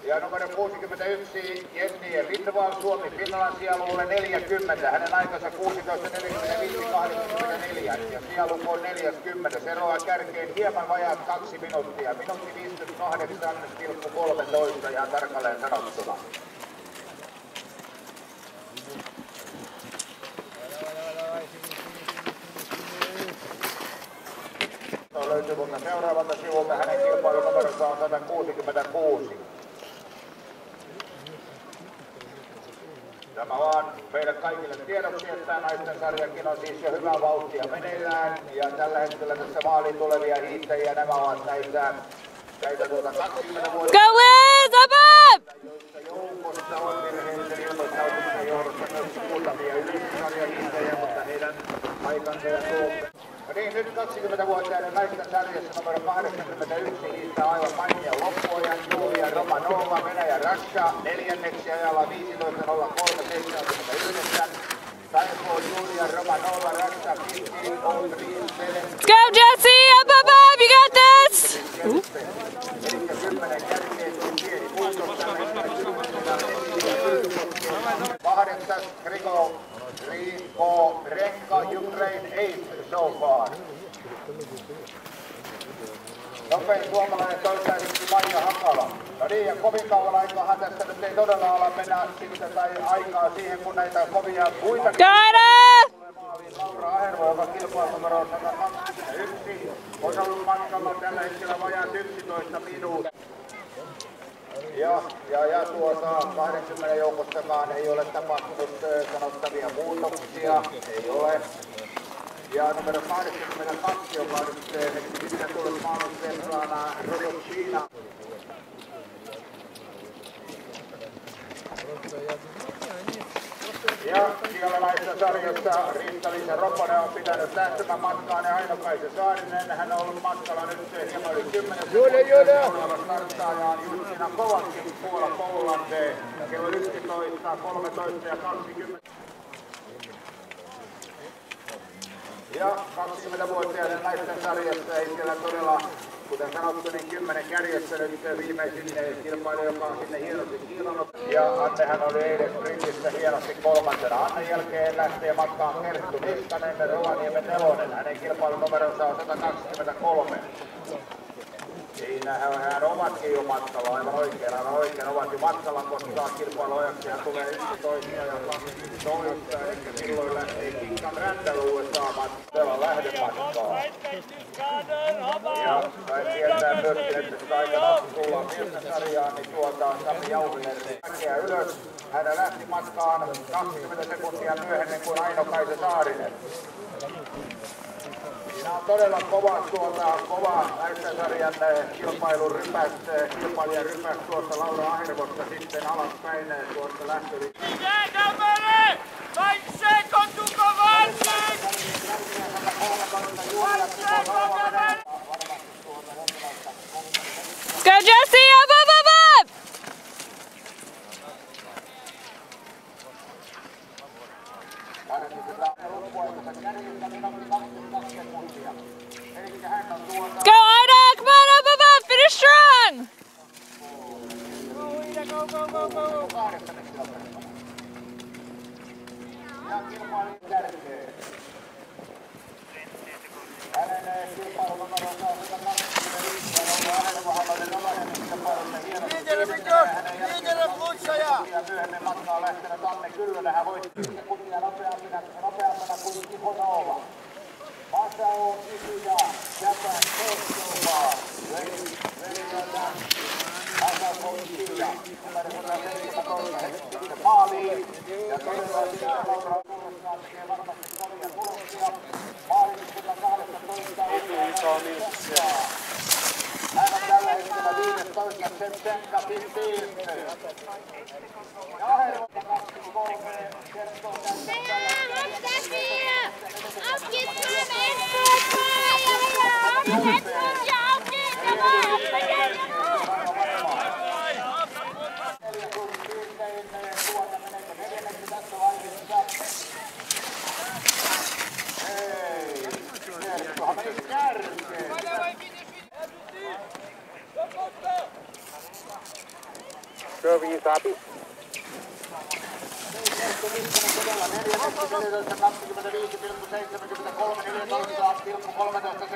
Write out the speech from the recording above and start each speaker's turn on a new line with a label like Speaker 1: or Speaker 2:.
Speaker 1: Ja numero 61 Jenni Lindvall, Suomi Finland sijailulle 40. Hänen aikansa 16.45.84 ja sijaluku on 40. Se eroaa kärkeen hieman vajaat 2 minuuttia. Minuutti 58,13 ihan tarkalleen sanottuna. Löytyy mutta seuraavalta sivulta hänen kilpailunumeronsa on 166. Tämä vaan meille kaikille tiedoksi, että naisten sarjakin on siis jo hyvää vauhtia meneillään. Ja tällä hetkellä tässä maaliin tulevia hiihtäjiä, nämä ovat näitä 20 vuotta.
Speaker 2: Go Liz! Up!
Speaker 1: Joista joukossa on virheellisen ilmoittautumisen johdossa myös muutamia yleisösarjahiihtäjiä, mutta heidän aikansa ja Suomen. No niin, nyt 20-vuotiaiden naisten sarjassa numero 81 hiihtää aivan mainion loppuajan Julia Romanova, Venäjä Rasha, neljänneksi ajalla 15.03.79. Taipoo Julia Romanova, Rasha 15.03.7.
Speaker 2: Go Jesse! Up! You got this!
Speaker 1: Elikkä 10 kärkeen on pieni muutos tällä 8. Grigorko Renka, Ukraine 8 so far. Nopein suomalainen toistaiseksi Maija Hakala. No niin, ja kovin kauan aikaahan tässä nyt ei todella ala mennä siitä tai aikaa siihen, kun näitä kovia muita... Laura Ahervo, joka kilpailunumero on 121, on ollut matkalla tällä hetkellä vajaat 11 minuuttia. Ja 80 joukossakaan ei ole tapahtunut sanottavia muutoksia, ei ole. Ja numero 82, joka on nyt hetki sitten tullut maailmanvenlaana Rodochina. Ja siellä naisten sarjassa Riitta-Liisa Roponen on pitänyt tähtämämatkaan ja Aino-Kaisa Saarinen. Hän on ollut matkalla nyt hieman yli 10 seuraava starttaajaan Justina Kovakin Puola Poulanteen kello 11, 13 ja 20. Ja 20-vuotiaiden naisten sarjassa ei siellä todella, kuten sanottu, niin 10 kärjessä nyt viimeisin kilpailija, joka on sinne hienosti kiilannut. Ja Annehan oli eilen sprintissä hienosti kolmantena. Annen jälkeen lähtee matkaan Kerttu Niskanen, Rovaniemen nelonen. Hänen kilpailunumeronsa on 123. Siinähän ovatkin jo matkalla aivan oikein ovat jo matkalla, koska kilpailuajaksi tulee 11 ja 12, eli silloin lähtee Kinkan Rändäl USA-matkalla lähdematkaa. Ja sain tietää myöskin, että sitä aikanaan kun tullaan miesten sarjaan, niin tuotaan Sami Jauhilerni väkeä ylös. Hän lähti matkaan 20 sekuntia myöhemmin kuin Aino-Kaisa Saarinen. Siinä on todella kova naisten sarjan kilpailijan rypäs tuossa Laura Ahervosta sitten alaspäin tuosta lähtöli.
Speaker 2: Go Jesse! Up! Go Ida! Come on up! Finish strong!
Speaker 1: Myöhemmin matkaan lähtenyt Anne Kyllönen, hän voitti 10 sekuntia nopeampana kuin Timo Nova. Masao Isuja, Japan Tokyoa, very well done. Masao Isuja, numero 117, sitten maaliin. Ja todella sitten Laura Kuroskaan tekee varmasti kovia tuloksia. Maaliin kyllä 12 hän on tällä hetkellä 15. September 15. Ja Ahervo 23 kertoo tästä tällä
Speaker 3: Curvy saa pistää.
Speaker 1: 14,75,73, 14,13